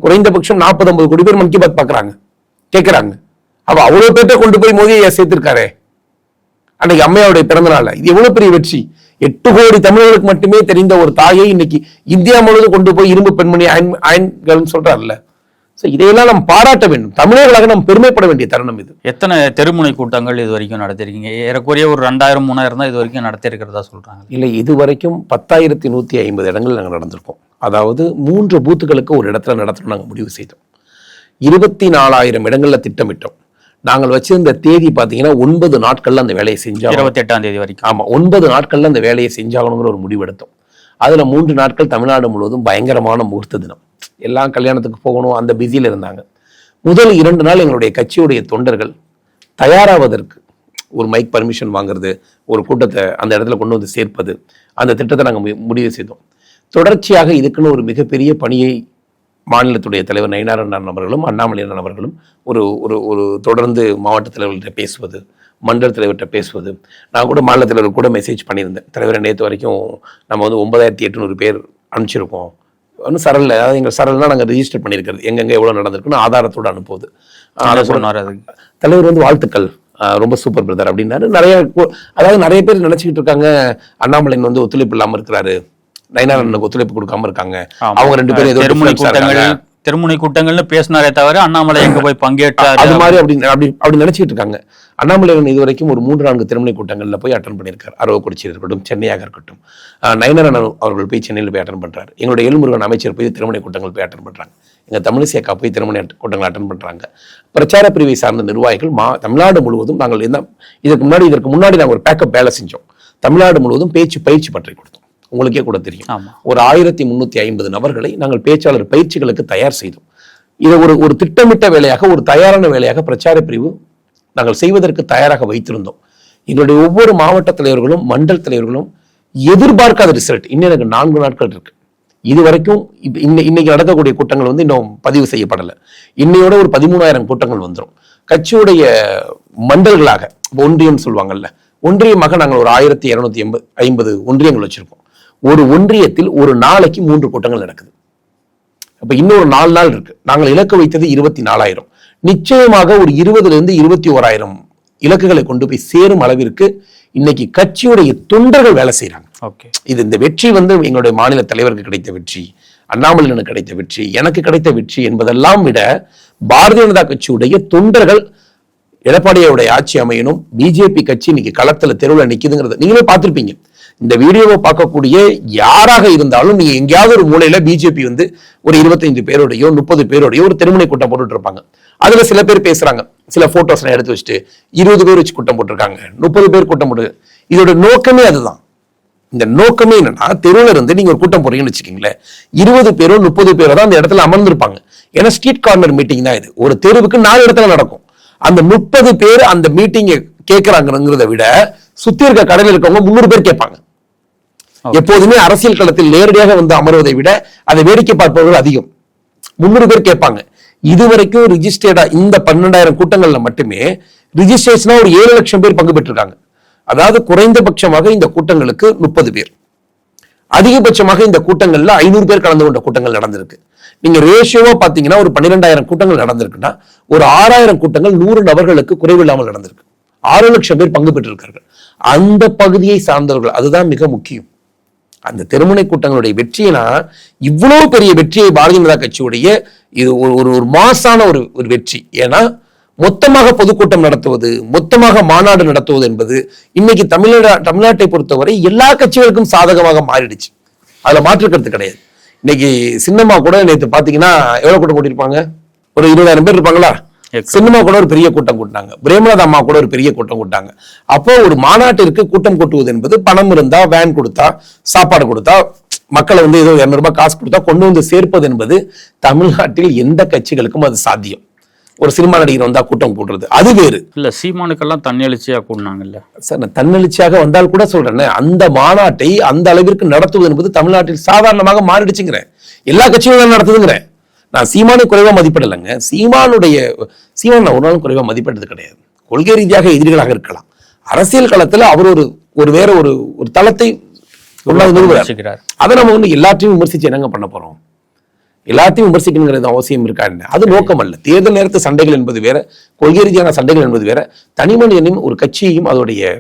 குறைந்தபட்சம் 40-50 கோடி பேர் மன் கி பாத் பாக்குறாங்க, கேட்கிறாங்க. அப்ப அவ்வளவு பேர்ட்ட கொண்டு போய் மோடி ஐயா சேர்த்திருக்காரு அன்னைக்கு அம்மையாவுடைய பிறந்த நாள். இது எவ்வளவு பெரிய வெற்றி! 8 கோடி தமிழர்களுக்கு மட்டுமே தெரிந்த ஒரு தாயை இன்னைக்கு இந்தியா முழுவதும் கொண்டு போய் இரும்பு பெண்மணி அயன் சொல்றாருல்ல. இதையெல்லாம் நம்ம பாராட்ட வேண்டும். தமிழர்களாக நம்ம பெருமைப்பட வேண்டிய தருணம் இது. எத்தனை தெருமுனை கூட்டங்கள் இது வரைக்கும் நடத்திருக்கீங்க? ஏறக்குறைய ஒரு 2000-3000 தான் இது வரைக்கும் நடத்திருக்கிறதா சொல்றாங்க. இல்லை, இது வரைக்கும் 10,150 இடங்கள் நாங்கள் நடந்திருக்கோம். அதாவது 3 பூத்துகளுக்கு ஒரு இடத்துல நடத்தணும் நாங்கள் முடிவு செய்தோம். 24,000 இடங்கள்ல திட்டமிட்டோம். நாங்கள் வச்சிருந்த தேதி பார்த்தீங்கன்னா 9 நாட்கள்ல அந்த வேலையை செஞ்சோம். 28ஆம் தேதி வரைக்கும். ஆமா, 9 நாட்கள்ல அந்த வேலையை செஞ்சாகணுங்கிற ஒரு முடிவு எடுத்தோம். அதுல 3 நாட்கள் தமிழ்நாடு முழுவதும் பயங்கரமான முகூர்த்த தினம். எல்லாம் கல்யாணத்துக்கு போகணும், அந்த பிஸியில் இருந்தாங்க. முதல் 2 நாள் எங்களுடைய கட்சியுடைய தொண்டர்கள் தயாராவதற்கு ஒரு மைக் பர்மிஷன் வாங்குறது, ஒரு கூட்டத்தை அந்த இடத்துல கொண்டு வந்து சேர்ப்பது, அந்த திட்டத்தை நாங்கள் முடிவு செய்தோம். தொடர்ச்சியாக இதுக்குன்னு ஒரு மிகப்பெரிய பணியை மாநிலத்துடைய தலைவர் நயினார் அண்ணன் அவர்களும் அண்ணாமலை அண்ணன் அவர்களும் ஒரு ஒரு தொடர்ந்து மாவட்ட தலைவர்கிட்ட பேசுவது, மண்டல தலைவர்கிட்ட பேசுவது. நான் கூட மாநில தலைவர் கூட மெசேஜ் பண்ணியிருந்தேன். தலைவரை நேற்று வரைக்கும் நம்ம 9,800 பேர் அனுப்பிச்சிருக்கோம். ஒன்றும் சரல், அதாவது எங்கள் சரல்னா நாங்கள் ரிஜிஸ்டர் பண்ணியிருக்கிறது, எங்கெங்கே எவ்வளோ நடந்திருக்குன்னு ஆதாரத்தோடு அனுப்புவது. தலைவர் வாழ்த்துக்கள், ரொம்ப சூப்பர் பிரதர் அப்படின்னாரு. நிறைய பேர் நினைச்சுக்கிட்டு இருக்காங்க அண்ணாமலைன் ஒத்துழைப்பு இல்லாமல் இருக்கிறாரு, நயினார் அண்ணனுக்கு ஒத்துழைப்பு கொடுக்காம இருக்காங்க. அவங்க 2 பேரும் ஏதோ தெருமுனை கூட்டங்கள்னு பேசினாரே தவிர அண்ணாமலை எங்க போய் பங்கேற்றாரு அது மாதிரி அப்படி நினைச்சிட்டு இருக்காங்க. அண்ணாமலை இது வரைக்கும் ஒரு 3-4 தெருமுனை கூட்டங்கள்ல போய் அட்டன் பண்ணியிருக்காரு. அரவக்குறிச்சியில் இருக்கட்டும், சென்னையாக இருக்கட்டும். நயினார் அண்ணன் அவர்கள் போய் சென்னையில் போய் அட்டன் பண்றாரு. எங்களுடைய எல்முருகன் அமைச்சர் போய் திருமண கூட்டங்கள் போய் அட்டன் பண்றாங்க. எங்க தமிழிசை அக்கா போய் திருமண கூட்டங்கள் அட்டன் பண்றாங்க. பிரச்சார பிரிவை சார்ந்த நிர்வாகிகள் தமிழ்நாடு முழுவதும் நாங்கள் இதற்கு முன்னாடி நாங்கள் ஒரு பேக்கப் வேலை செஞ்சோம். தமிழ்நாடு முழுவதும் பயிற்சி பற்றி கொடுத்தோம். உங்களுக்கே கூட தெரியும், ஒரு 1350 நபர்களை நாங்கள் பேச்சாளர் பயிற்சிகளுக்கு தயார் செய்தோம். இதை ஒரு திட்டமிட்ட வேலையாக, ஒரு தயாரான வேலையாக பிரச்சார பிரிவு நாங்கள் செய்வதற்கு தயாராக வைத்திருந்தோம். எங்களுடைய ஒவ்வொரு மாவட்ட தலைவர்களும் மண்டல் தலைவர்களும் எதிர்பார்க்காத ரிசல்ட். இன்னும் எனக்கு 4 நாட்கள் இருக்கு. இது வரைக்கும் இன்னைக்கு நடக்கக்கூடிய கூட்டங்கள் இன்னும் பதிவு செய்யப்படலை. இன்னையோட ஒரு 13,000 கூட்டங்கள் வந்துடும். கட்சியுடைய மண்டல்களாக ஒன்றியம் சொல்லுவாங்கல்ல, ஒன்றியமாக நாங்கள் ஒரு 1250 ஒன்றியங்கள் வச்சிருக்கோம். ஒரு ஒன்றியத்தில் ஒரு நாளைக்கு 3 கூட்டங்கள் நடக்குது. அப்ப இன்னொரு 4 நாள் இருக்கு. நாங்கள் இலக்கு வைத்தது 24,000. நிச்சயமாக ஒரு 20,000 to 21,000 இலக்குகளை கொண்டு போய் சேரும் அளவிற்கு இன்னைக்கு கட்சியுடைய தொண்டர்கள் வேலை செய்யறாங்க. இந்த வெற்றி எங்களுடைய மாநில தலைவருக்கு கிடைத்த வெற்றி, அண்ணாமலைக்கு கிடைத்த வெற்றி, எனக்கு கிடைத்த வெற்றி என்பதெல்லாம் விட பாரதிய ஜனதா கட்சியுடைய தொண்டர்கள் எடப்பாடியோடைய ஆட்சி அமையணும், பிஜேபி கட்சி இன்னைக்கு களத்துல தெருவில் நிக்குதுங்கிறத நீங்களே பார்த்திருப்பீங்க. இந்த வீடியோவை பார்க்கக்கூடிய யாராக இருந்தாலும் நீங்க எங்கேயாவது ஒரு மூலையில பிஜேபி ஒரு 25 பேரோடையோ 30 பேரோடையோ ஒரு தெருமுனை கூட்டம் போட்டுட்டு இருப்பாங்க. அதுல சில பேர் பேசுறாங்க, சில போட்டோஸ் எடுத்து வச்சுட்டு 20 பேர் வச்சு கூட்டம் போட்டிருக்காங்க, 30 பேர் கூட்டம் போட்டு. இதோட நோக்கமே அதுதான். இந்த நோக்கமே என்னன்னா, தெருவில் இருந்து நீங்க ஒரு கூட்டம் போறீங்கன்னு வச்சுக்கீங்களேன், 20 பேரோ 30 பேரோ தான் அந்த இடத்துல அமர்ந்திருப்பாங்க. ஏன்னா ஸ்ட்ரீட் கார்னர் மீட்டிங் தான் இது. ஒரு தெருவுக்கு 4 இடத்துல நடக்கும். அந்த 30 பேர் அந்த மீட்டிங்கை கேட்கிறாங்கிறத விட சுத்தி இருக்க கடையில் இருக்கவங்க 300 பேர் கேட்பாங்க. எப்போதுமே அரசியல் களத்தில் நேரடியாக அமர்வதை விட அதை வேடிக்கை பார்ப்பவர்கள் அதிகம். 300 பேர் கேட்பாங்க. இதுவரைக்கும் ரிஜிஸ்டர்டா இந்த 12,000 கூட்டங்கள்ல மட்டுமே ரிஜிஸ்ட்ரேஷனா ஒரு 7 லட்சம் பேர் பங்கு பெற்றிருக்காங்க. அதாவது குறைந்தபட்சமாக இந்த கூட்டங்களுக்கு 30 பேர், அதிகபட்சமாக இந்த கூட்டங்கள்ல 500 பேர் கலந்து கொண்ட கூட்டங்கள் நடந்திருக்கு. நீங்க ரேஷியோவா பாத்தீங்கன்னா ஒரு 12,000 கூட்டங்கள் நடந்திருக்குன்னா ஒரு 6,000 கூட்டங்கள் 100 நபர்களுக்கு குறைவில்லாமல் நடந்திருக்கு. 6 லட்சம் பேர் பங்கு பெற்றிருக்கார்கள். அந்த பகுதியை சார்ந்தவர்கள், அதுதான் மிக முக்கியம். அந்த தெருமுனை கூட்டங்களுடைய வெற்றினா இவ்வளவு பெரிய வெற்றியை பாரதிய ஜனதா கட்சியுடைய இது ஒரு மாசான ஒரு வெற்றி. ஏன்னா மொத்தமாக பொதுக்கூட்டம் நடத்துவது, மொத்தமாக மாநாடு நடத்துவது என்பது இன்னைக்கு தமிழ்நாட்டை பொறுத்தவரை எல்லா கட்சிகளுக்கும் சாதகமாக மாறிடுச்சு. அதுல மாற்றுக்கிறது கிடையாது. இன்னைக்கு சின்னம்மா கூட நேற்று பாத்தீங்கன்னா எவ்வளவு கூட்டம் கூட்டியிருப்பாங்க, ஒரு 20,000 பேர் இருப்பாங்களா. சின்னம்மா கூட ஒரு பெரிய கூட்டம் கூட்டினாங்க, பிரேமலதா அம்மா கூட ஒரு பெரிய கூட்டம் கூட்டாங்க. அப்போ ஒரு மாநாட்டிற்கு கூட்டம் கூட்டுவது என்பது பணம் இருந்தா, வேன் கொடுத்தா, சாப்பாடு கொடுத்தா, மக்களை ஏதோ 200 ரூபாய் காசு கொடுத்தா கொண்டு சேர்ப்பது என்பது தமிழ்நாட்டில் எந்த கட்சிகளுக்கும் அது சாத்தியம். ஒரு சினிமா நடிகர் வந்தா கூட்டம் கூட்டுறது அது வேறு இல்ல. சீமானுக்கெல்லாம் தன்னெழுச்சியா கூட்டினாங்கல்ல சார். நான் தன்னெழுச்சியாக வந்தால் கூட சொல்றேன், அந்த மாநாட்டை அந்த அளவிற்கு நடத்துவது என்பது தமிழ்நாட்டில் சாதாரணமாக மாறிடுச்சுங்கிறேன். எல்லா கட்சிகளும் நடத்துதுங்கிறேன். நான் சீமானை குறைவா மதிப்பிடலைங்க. சீமான் ஒரு நாளும் குறைவா மதிப்பிட்டது கிடையாது. கொள்கை ரீதியாக எதிரிகளாக இருக்கலாம், அரசியல் களத்துல அவர் ஒரு வேற ஒரு தளத்தை நிறுவுகிறார். அதை நம்ம எல்லாத்தையும் விமர்சிச்சு என்னங்க பண்ண போறோம்? எல்லாத்தையும் விமர்சிக்கணுங்கிறது அவசியம் இருக்கா என்ன? அது நோக்கம் அல்ல. தேர்தல் நேரத்து சண்டைகள் என்பது வேற, கொள்கை ரீதியான சண்டைகள் என்பது வேற. தனிமனிதனையும் ஒரு கட்சியையும் அதோடைய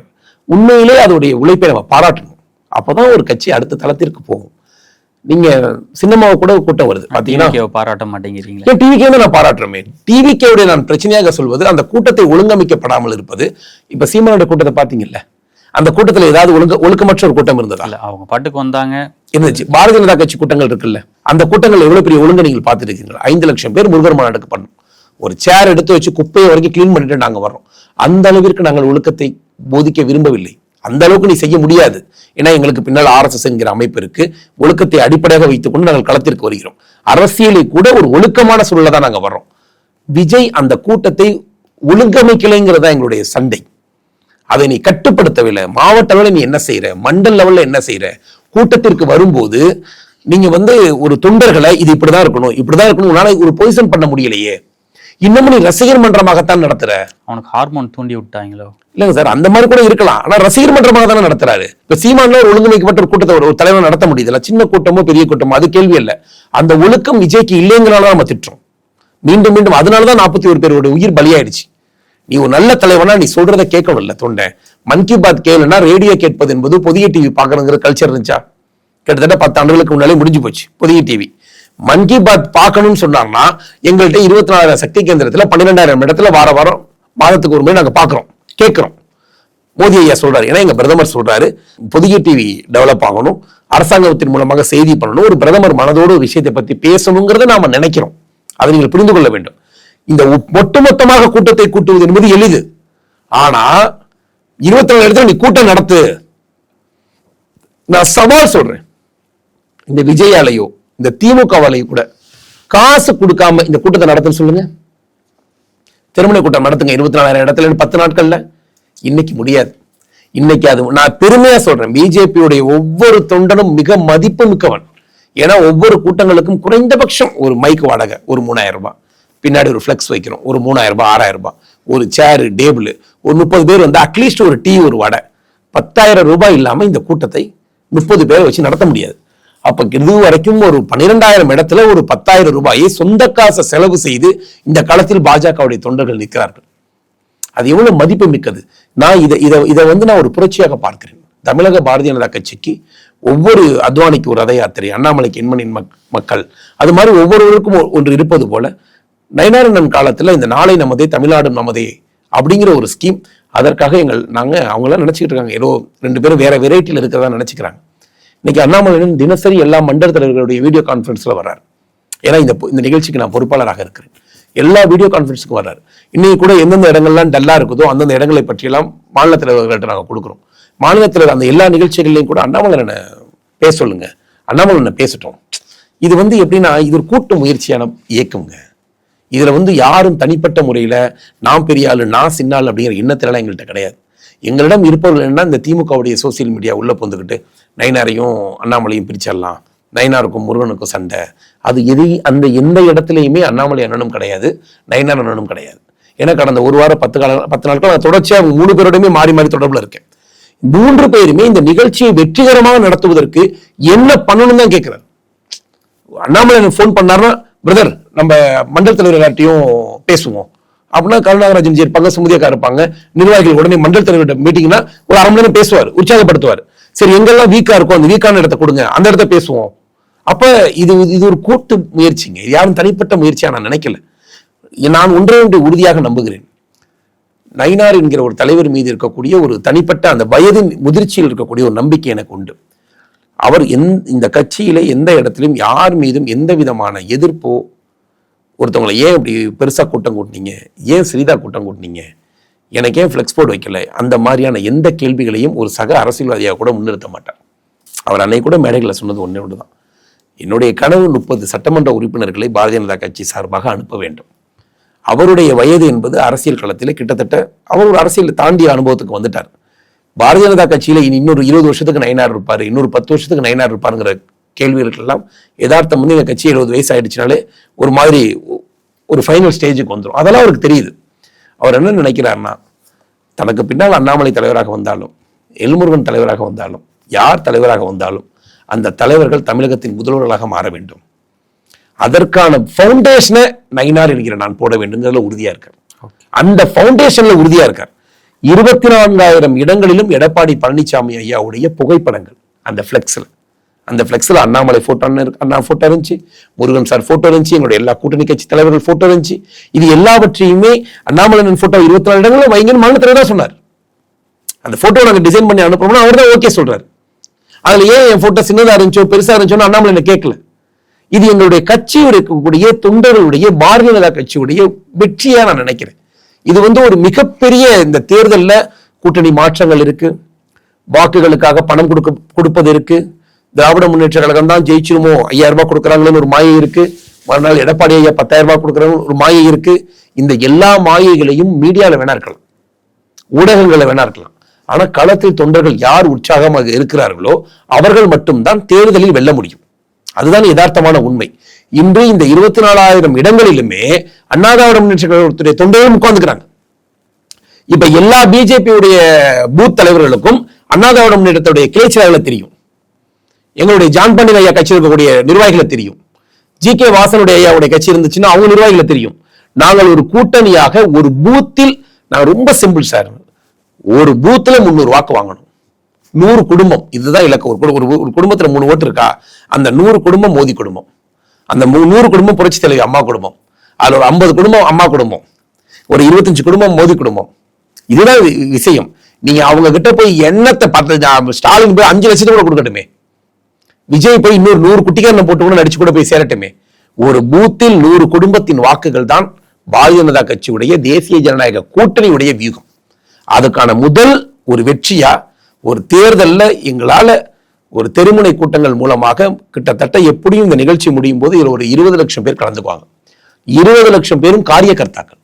உண்மையிலே அதோடைய உழைப்பை நம்ம பாராட்டணும். அப்பதான் ஒரு கட்சி அடுத்த தளத்திற்கு போகும். நீங்க சினிமாவை கூட கூட்டம் வருது பாத்தீங்கன்னா, பாராட்ட மாட்டேங்கிறீங்க. டிவிக்கே நான் பாராட்டுறேன். டிவிக்கேவுடைய நான் பிரச்சனையாக சொல்வது அந்த கூட்டத்தை ஒழுங்கமைக்கப்படாமல் இருப்பது. இப்ப சீமானோட கூட்டத்தை பாத்தீங்கல்ல, அந்த கூட்டத்துல ஏதாவது ஒழுக்கமற்ற ஒரு கூட்டம் இருந்ததா? அவங்க பாட்டுக்கு வந்தாங்க, இருந்துச்சு. பாரதிய ஜனதா கட்சி கூட்டங்கள் இருக்குல்ல, அந்த கூட்டங்கள் எவ்வளவு பெரிய ஒழுங்கு நீங்கள் பார்த்துட்டு இருக்கீங்களா? 5 லட்சம் பேர் முருகர் மாநாட்டுக்கு பண்ணணும். ஒரு சேர் எடுத்து வச்சு குப்பையை வரைக்கும் கிளீன் பண்ணிட்டு நாங்க வர்றோம். அந்த அளவிற்கு நாங்கள் ஒழுக்கத்தை போதிக்க விரும்பவில்லை. அந்த அளவுக்கு நீ செய்ய முடியாது. ஏன்னா எங்களுக்கு பின்னால் RSS என்கிற அமைப்பு இருக்கு. ஒழுக்கத்தை அடிப்படையாக வைத்துக் கொண்டு நாங்கள் களத்திற்கு வருகிறோம். அரசியலை கூட ஒரு ஒழுக்கமான சூழல தான் நாங்க வர்றோம். விஜய் அந்த கூட்டத்தை ஒழுங்கமைக்கலைங்கிறதா எங்களுடைய சண்டை. அதை நீ கட்டுப்படுத்தவில்லை. மாவட்ட அளவில் நீ என்ன செய்யற, மண்டல் லெவல்ல என்ன செய்யற? கூட்டத்திற்கு வரும்போது நீங்க ஒரு தொண்டர்களை இது இப்படிதான் இருக்கணும் உன்னால ஒரு பொசிஷன் பண்ண முடியலையே. இன்னமும் நீ ரசிகர் மன்றமாகத்தான் நடத்துற. அவனுக்கு ஹார்மோன் தூண்டி விட்டாங்களோ? இல்லங்க சார், அந்த மாதிரி கூட இருக்கலாம். ஆனா ரசிகர் மன்றமாக தானே நடத்துறாரு. இப்ப சீமான்ல ஒரு ஒழுங்கமைக்கப்பட்ட ஒரு கூட்டத்தை ஒரு தலைவர் நடத்த முடியுதுல்ல, சின்ன கூட்டமோ பெரிய கூட்டமோ அது கேள்வி இல்ல. அந்த ஒழுக்கம் விஜய்க்கு இல்லைங்கிறனால நம்ம திட்டுறோம் மீண்டும் மீண்டும். அதனாலதான் 41 பேரோட உயிர் பலியாயிடுச்சு. நீ ஒரு நல்ல தலைவனா நீ சொல்றதை கேட்கணும்ல தொண்டை. மன் கி பாத் கேளுன்னா ரேடியோ கேட்பது என்பது புதிய டிவி பாக்கணுங்கிற கல்ச்சர் இருந்துச்சா? கிட்டத்தட்ட 10 ஆண்டுகளுக்கு முன்னாலே முடிஞ்சு போச்சு புதிய டிவி. மன் கி பாத் பார்க்கணும்னு சொன்னாங்கன்னா எங்கள்கிட்ட 24,000 சக்தி கேந்திரத்துல 12,000 இடத்துல வாரம் மாதத்துக்கு ஒரு முறை நாங்க பாக்குறோம், கேட்கிறோம். மோடி ஐயா சொல்றாரு, ஏன்னா எங்க பிரதமர் சொல்றாரு புதிய டிவி டெவலப் ஆகணும், அரசாங்கத்தின் மூலமாக செய்தி பண்ணணும், ஒரு பிரதமர் மனதோடு ஒரு விஷயத்தை பத்தி பேசணுங்கிறத நாம நினைக்கிறோம். அதை நீங்கள் புரிந்து கொள்ள வேண்டும். இந்த ஒட்டுமொத்தமாக கூட்டத்தை கூட்டுவது என்பது எளிது. ஆனா 24 இடத்துல நீ கூட்டம் நடத்து. நான் சவால் சொல்றேன், இந்த விஜயாலையோ இந்த திமுகவாலையோ கூட காசு கொடுக்காம இந்த கூட்டத்தை நடத்துன்னு சொல்லுங்க. திருமண கூட்டம் நடத்துங்க 24,000 இடத்துல 10 நாட்கள்ல. இன்னைக்கு முடியாது. இன்னைக்கு அது நான் பெருமையா சொல்றேன், பிஜேபியுடைய ஒவ்வொரு தொண்டனும் மிக மதிப்பு மிக்கவன். ஏன்னா ஒவ்வொரு கூட்டங்களுக்கும் குறைந்தபட்சம் ஒரு மைக் வாடகை ஒரு 3,000 ரூபாய், பின்னாடி ஒரு பிளெக்ஸ் வைக்கிறோம் ஒரு 3,000 ரூபாய் 6,000 ரூபாய், ஒரு சேரு டேபிள், ஒரு 30 பேர் வந்து அட்லீஸ்ட் ஒரு டீ ஒரு வடை, 10,000 ரூபாய் இல்லாம இந்த கூட்டத்தை 30 பேரை வச்சு நடத்த முடியாது. அப்ப இது வரைக்கும் ஒரு 12,000 இடத்துல ஒரு 10,000 ரூபாயை சொந்த காசை செலவு செய்து இந்த களத்தில் பாஜகவுடைய தொண்டர்கள் நிற்கிறார்கள். அது எவ்வளவு மதிப்பு மிக்கது. நான் இதை வந்து நான் ஒரு புரட்சியாக பார்க்கிறேன். தமிழக பாரதிய ஜனதா கட்சிக்கு ஒவ்வொரு அத்வானிக்கு ஒரு ரத யாத்திரை, அண்ணாமலைக்கு எண்மணின் மக்கள், அது மாதிரி ஒவ்வொருவருக்கும் ஒன்று இருப்பது போல நயனாரண்ணன் காலத்துல இந்த நாளை நமதே தமிழ்நாடு நமதே அப்படிங்கிற ஒரு ஸ்கீம், அதற்காக நாங்க அவங்களாம் நினைச்சுக்கிட்டு இருக்காங்க ஏதோ 2 பேரும் வேற வெரைட்டியில் இருக்கிறதா நினைச்சுக்கிறாங்க. இன்னைக்கு அண்ணாமலையின் தினசரி எல்லா மண்டல தலைவர்களுடைய வீடியோ கான்ஃபரன்ஸ்ல வர்றாரு. ஏன்னா இந்த நிகழ்ச்சிக்கு நான் பொறுப்பாளராக இருக்கிறேன். எல்லா வீடியோ கான்ஃபரன்ஸுக்கு வர்றாரு. இன்னைக்கு கூட எந்தெந்த இடங்கள்லாம் டல்லா இருக்குதோ அந்தந்த இடங்களை பற்றியெல்லாம் மாநில தலைவர்கள்ட்ட நாங்கள் கொடுக்குறோம். மாநிலத்தில் அந்த எல்லா நிகழ்ச்சிகள்லையும் கூட அண்ணாமலை பேச சொல்லுங்க, அண்ணாமலை பேசட்டும். இது வந்து எப்படின்னா இது ஒரு கூட்டு முயற்சியான இயக்கம்ங்க. இதுல வந்து யாரும் தனிப்பட்ட முறையில நான் பெரிய ஆளு நான் சின்ன ஆளு அப்படிங்கிற எண்ணத்திலாம் எங்கள்கிட்ட கிடையாது. எங்களிடம் இருப்பவர்கள் என்ன, இந்த திமுகவுடைய சோசியல் மீடியா உள்ள பொந்துக்கிட்டு நயினாரையும் அண்ணாமலையும் பிரிச்சிடலாம், நயினாருக்கும் முருகனுக்கும் சண்டை, அது அந்த எந்த இடத்துலையுமே அண்ணாமலை அண்ணனும் கிடையாது, நயினார் அண்ணனும் கிடையாது. ஏன்னா கடந்த ஒரு வாரம் 10 நாட்கள் நான் தொடர்ச்சியா 3 பேரோடையுமே மாறி மாறி தொடர்புல இருக்கேன். 3 பேருமே இந்த நிகழ்ச்சியை வெற்றிகரமாக நடத்துவதற்கு என்ன பண்ணணும் தான் கேட்கிறார். அண்ணாமலை எனக்கு போன் பண்ணாருன்னா, பிரதர் நம்ம மண்டல தலைவர் எல்லார்ட்டையும் பேசுவோம் அப்படின்னா கருணாகராஜன் இருப்பாங்க, சுமதியக்கா இருப்பாங்க, நிர்வாகிகள் உடனே மண்டல தலைவர் மீட்டிங்னா ஒரு 1/2 மணி நேரம் பேசுவார், உற்சாகப்படுத்துவார். சரி எங்கெல்லாம் வீக்கா இருக்கும் அந்த வீக்கான இடத்த கொடுங்க, அந்த இடத்த பேசுவோம். அப்ப இது ஒரு கூட்டு முயற்சிங்க. யாரும் தனிப்பட்ட முயற்சியா நான் நினைக்கல. நான் ஒன்றை உறுதியாக நம்புகிறேன். நயினார் என்கிற ஒரு தலைவர் மீது இருக்கக்கூடிய ஒரு தனிப்பட்ட அந்த வயதின் முதிர்ச்சியில் இருக்கக்கூடிய ஒரு நம்பிக்கை எனக்கு உண்டு. அவர் இந்த கட்சியில எந்த இடத்திலும் யார் மீதும் எந்த விதமான எதிர்ப்போ, ஒருத்தவங்களை ஏன் இப்படி பெருசா கூட்டம் கூட்டினீங்க, ஏன் சிறிதா கூட்டம் கூட்டினீங்க, எனக்கு ஏன் ஃபிளெக்ஸ் போர்டு வைக்கல, அந்த மாதிரியான எந்த கேள்விகளையும் ஒரு சக அரசியல்வாதியாக கூட முன்னிறுத்த மாட்டார். அவர் அன்னை கூட மேடைகளை சொன்னது ஒன்று தான், என்னுடைய கனவு 30 சட்டமன்ற உறுப்பினர்களை பாரதிய ஜனதா கட்சி சார்பாக அனுப்ப வேண்டும். அவருடைய வயது என்பது அரசியல் களத்தில் கிட்டத்தட்ட அவர் ஒரு அரசியல் தாண்டிய அனுபவத்துக்கு வந்துட்டார். பாரதிய ஜனதா கட்சியில இன்னொரு 20 வருஷத்துக்கு நயினார் இருப்பாரு, இன்னொரு 10 வருஷத்துக்கு நயினார் இருப்பாருங்கிற கேள்விகளுக்கெல்லாம் யதார்த்தம் வந்து இந்த கட்சி 70 வயசு ஆயிடுச்சுனாலே ஒரு மாதிரி ஒரு ஃபைனல் ஸ்டேஜுக்கு வந்துடும். அதெல்லாம் அவருக்கு தெரியுது. அவர் என்ன நினைக்கிறாருன்னா, தனக்கு பின்னால் அண்ணாமலை தலைவராக வந்தாலும், எல்முருகன் தலைவராக வந்தாலும், யார் தலைவராக வந்தாலும் அந்த தலைவர்கள் தமிழகத்தின் முதல்வர்களாக மாற வேண்டும். அதற்கான பவுண்டேஷனை நயினார் என்கிற நான் போட வேண்டும்ங்கிறதுல உறுதியா இருக்கார். அந்த பவுண்டேஷன்ல உறுதியா இருக்கார். 24,000 இடங்களிலும் எடப்பாடி பழனிசாமி ஐயாவுடைய புகைப்படங்கள் அந்த பிளெக்ஸ்ல அண்ணாமலை போட்டோ இருந்துச்சு, முருகன் சார் போட்டோ இருந்துச்சு, எங்களுடைய எல்லா கூட்டணி கட்சி தலைவர்கள் போட்டோ இருந்துச்சு. இது எல்லாவற்றையுமே அண்ணாமலையின் போட்டோ 24 இடங்களும் வைங்கன்னு மாநில தலைவர் தான் சொன்னார். அந்த போட்டோ நாங்க டிசைன் பண்ணி அனுப்புறோம்னா அவர் தான் ஓகே சொல்றாரு. அதுல ஏன் என் போட்டோ சின்னதா இருந்துச்சோ பெருசா இருந்துச்சோன்னு அண்ணாமலை கேட்கல. இது எங்களுடைய கட்சியுடைய தொண்டர்களுடைய பாரதிய ஜனதா கட்சியுடைய வெற்றியா நான் நினைக்கிறேன். இது வந்து ஒரு மிகப்பெரிய இந்த தேர்தலில் கூட்டணி மாற்றங்கள் இருக்கு, வாக்குகளுக்காக பணம் கொடுப்பது இருக்கு, திராவிட முன்னேற்ற கழகம் தான் ஜெயிச்சிருமோ 5,000 ரூபாய் கொடுக்குறாங்களேன்னு ஒரு மாயை இருக்கு, மறுநாள் எடப்பாடி ஐயா 10,000 ரூபாய் கொடுக்குறாங்க ஒரு மாயை இருக்கு. இந்த எல்லா மாயைகளையும் மீடியால வேணா இருக்கலாம், ஊடகங்களை வேணா இருக்கலாம், ஆனா களத்தில் தொண்டர்கள் யார் உற்சாகமாக இருக்கிறார்களோ அவர்கள் மட்டும்தான் தேர்தலில் வெல்ல முடியும். அதுதான் யதார்த்தமான உண்மை. இன்று இந்த 24,000 இடங்களிலுமே அண்ணா திராவிட முன்னேற்ற கழகத்துடைய தொண்டர்கள் உட்கார்ந்துக்கிறாங்க. இப்ப எல்லா பிஜேபியுடைய பூத் தலைவர்களுக்கும் அண்ணா திராவிட முன்னேற்றத்துடைய கிளை செயலாளர்களை தெரியும், எங்களுடைய ஜான் பாண்டியன் ஐயா கட்சி இருக்கக்கூடிய நிர்வாகிகளை தெரியும், ஜி.கே. வாசனுடைய ஐயாவுடைய கட்சி இருந்துச்சுன்னா அவங்க நிர்வாகிகளை தெரியும். நாங்கள் ஒரு கூட்டணியாக ஒரு பூத்தில், நான் ரொம்ப சிம்பிள் சார், ஒரு பூத்துல 300 வாக்கு வாங்கணும், 100 குடும்பம், இதுதான் இலக்கு. ஒரு குடும்பத்துல 3 ஓட்டு இருக்கா, அந்த 100 குடும்பம் மோடி குடும்பம், அந்த 100 குடும்பம் புரட்சி தலைவி அம்மா குடும்பம், அதுல ஒரு 50 குடும்பம் அம்மா குடும்பம், ஒரு 25 குடும்பம் மோடி குடும்பம். இதுதான் விஷயம். நீங்க அவங்க கிட்ட போய் எண்ணத்தை பார்த்து, ஸ்டாலின் போய் 5 லட்சத்தை கூட கொடுக்கட்டுமே, விஜய் போய் இன்னொரு 100 குட்டிக்காரனை போட்டு கூட நடிச்சு கூட போய் சேரட்டுமே. ஒரு பூத்தில் 100 குடும்பத்தின் வாக்குகள் தான் பாரதிய ஜனதா கட்சியுடைய தேசிய ஜனநாயக கூட்டணியுடைய வியூகம். அதுக்கான முதல் ஒரு வெற்றியா ஒரு தேர்தல்ல எங்களால ஒரு தெருமுனை கூட்டங்கள் மூலமாக கிட்டத்தட்ட எப்படியும் இந்த நிகழ்ச்சி முடியும் போது இதுல ஒரு 20 லட்சம் பேர் கலந்துக்குவாங்க. 20 லட்சம் பேரும் காரியகர்த்தாக்கள்,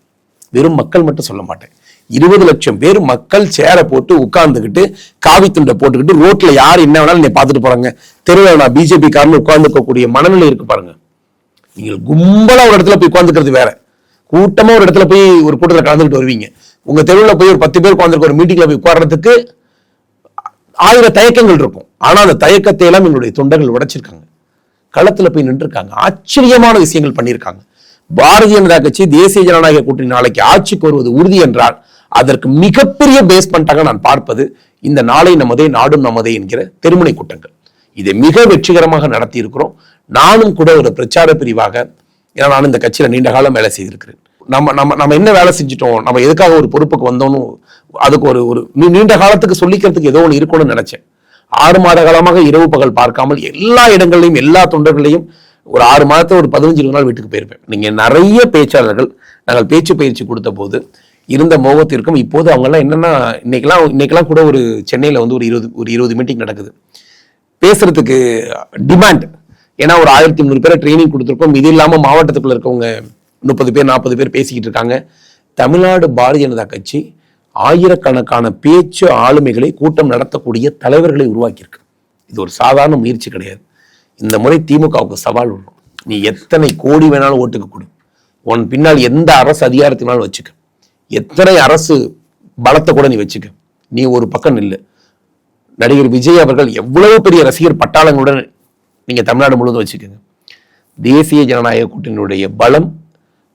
வெறும் மக்கள் மட்டும் சொல்ல மாட்டேன். 20 லட்சம் பேர் மக்கள் சேரை போட்டு உட்கார்ந்துக்கிட்டு காவி துண்டை போட்டுக்கிட்டு ரோட்ல யார் என்ன வேணாலும் நீ பார்த்துட்டு போறாங்க. தெருவில் நான் பிஜேபி காரன்னு உட்கார்ந்துக்கக்கூடிய மனநிலை இருக்கு பாருங்க. நீங்கள் கும்பலா ஒரு இடத்துல போய் உட்கார்ந்துக்கிறது வேற, கூட்டமா ஒரு இடத்துல போய் ஒரு கூட்டத்தில் கலந்துட்டு வருவீங்க. உங்க தெருவில் போய் ஒரு 10 பேர் உட்கார்ந்துருக்க ஒரு மீட்டிங்ல போய் உட்கார்றதுக்கு 1000 தயக்கங்கள் இருக்கும். ஆனா அந்த தயக்கத்தை எல்லாம் எங்களுடைய தொண்டர்கள் உடைச்சிருக்காங்க. களத்துல போய் நின்று இருக்காங்க. ஆச்சரியமான விஷயங்கள் பண்ணியிருக்காங்க. பாரதிய ஜனதா கட்சி தேசிய ஜனநாயக கூட்டணி நாளைக்கு ஆட்சிக்கு வருவது உறுதி என்றால் அதற்கு மிகப்பெரிய பேஸ்மெண்டாக நான் பார்ப்பது இந்த நாளை நமதே நாடும் நமதே என்கிற தெருமுனை கூட்டங்கள். இதை மிக வெற்றிகரமாக நடத்தி இருக்கிறோம். நானும் கூட ஒரு பிரச்சார பிரிவாக, ஏன்னா நான் இந்த கட்சியில நீண்ட காலம் வேலை செய்திருக்கிறேன். நம்ம என்ன வேலை செஞ்சுட்டோம், நம்ம எதுக்காக ஒரு பொறுப்புக்கு வந்தோம்னு அதுக்கு ஒரு நீண்ட காலத்துக்கு சொல்லிக்கிறதுக்கு ஏதோ ஒன்று இருக்கணும்னு நினைச்சேன். 6 மாத காலமாக இரவு பகல் பார்க்காமல் எல்லா இடங்களையும் எல்லா தொண்டர்களையும் ஒரு 6 மாதத்தை ஒரு 15-20 நாள் வீட்டுக்கு போயிருப்பேன். நீங்க நிறைய பேச்சாளர்கள் நாங்கள் பேச்சு பயிற்சி கொடுத்த போது இருந்த மோகத்திற்கும் இப்போது அவங்கெல்லாம் என்னன்னா, இன்னைக்கெல்லாம் கூட ஒரு சென்னையில வந்து ஒரு 20 மீட்டிங் நடக்குது. பேசுறதுக்கு டிமாண்ட். ஏன்னா ஒரு 1300 பேரை ட்ரைனிங் கொடுத்துருக்கோம். இது இல்லாம மாவட்டத்துக்குள்ள இருக்கவங்க 30 பேர் 40 பேர் பேசிக்கிட்டு இருக்காங்க. தமிழ்நாடு பாரதிய ஜனதா கட்சி ஆயிரக்கணக்கான பேச்சு ஆளுமைகளை கூட்டம் நடத்தக்கூடிய தலைவர்களை உருவாக்கியிருக்கு. இது ஒரு சாதாரண முயற்சி கிடையாது. இந்த முறை திமுகவுக்கு சவால் வரும். நீ எத்தனை கோடி வேணாலும் ஓட்டுக்கு கொடு, உன் பின்னால் எந்த அரசு அதிகாரத்தினாலும் வச்சுக்க, எத்தனை அரசு பலத்தை கூட நீ வச்சுக்க, நீ ஒரு பக்கம் நில்லு. நடிகர் விஜய் அவர்கள் எவ்வளவு பெரிய ரசிகர் பட்டாளங்களுடன் நீங்க தமிழ்நாடு முழுவதும் வச்சுக்கோங்க. தேசிய ஜனநாயக கூட்டணியுடைய பலம்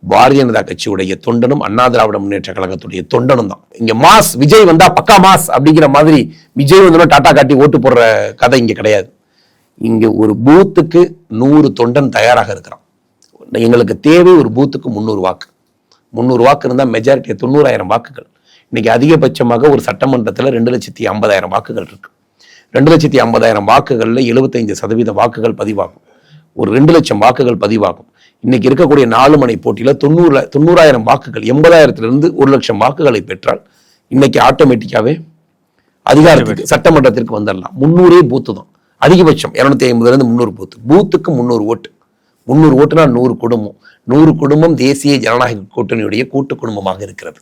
பாரதிய ஜனதா கட்சியுடைய தொண்டனும் அண்ணா திராவிட முன்னேற்ற கழகத்துடைய தொண்டனும் தான். இங்க மாஸ் விஜய் வந்தா பக்கா மாஸ் அப்படிங்கிற மாதிரி விஜய் வந்து டாட்டா காட்டி ஓட்டு போடுற கதை இங்க கிடையாது. இங்க ஒரு பூத்துக்கு 100 தொண்டன் தயாராக இருக்கிறான். எங்களுக்கு தேவை ஒரு பூத்துக்கு 300 வாக்கு. 300 வாக்கு இருந்தா மெஜாரிட்டி 90,000 வாக்குகள். இன்னைக்கு அதிகபட்சமாக ஒரு சட்டமன்றத்தில் 2,50,000 வாக்குகள் இருக்கு. 2,50,000 வாக்குகள்ல 75% வாக்குகள் பதிவாகும். ஒரு 2 லட்சம் வாக்குகள் பதிவாகும். இன்னைக்கு இருக்கக்கூடிய 4 மணி போட்டியில 90,000 வாக்குகள், 80,000 1 லட்சம் வாக்குகளை பெற்றால் இன்னைக்கு ஆட்டோமேட்டிக்காவே அதிகாரத்துக்கு சட்டமன்றத்திற்கு வந்துடலாம். 300 பூத்து தான் அதிகபட்சம். 250 300 பூத்து. பூத்துக்கு 300 ஓட்டு. 300 ஓட்டுனா 100 குடும்பம். 100 குடும்பம் தேசிய ஜனநாயக கூட்டணியுடைய கூட்டு குடும்பமாக இருக்கிறது.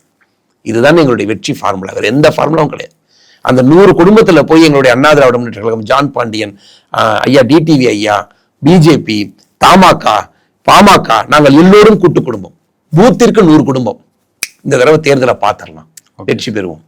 இதுதான் எங்களுடைய வெற்றி ஃபார்முலா. வேற எந்த ஃபார்முலாவும் கிடையாது. அந்த 100 குடும்பத்துல போய் எங்களுடைய அண்ணா திராவிட முன்னேற்ற கழகம், ஜான் பாண்டியன் ஐயா, டிடிவி ஐயா, பிஜேபி, பாமக, நாங்கள் எல்லோரும் கூட்டு குடும்பம். பூத்திற்கு 100 குடும்பம். இந்த தடவை தேர்தலை பார்த்துடலாம், வெற்றி பெறுவோம்.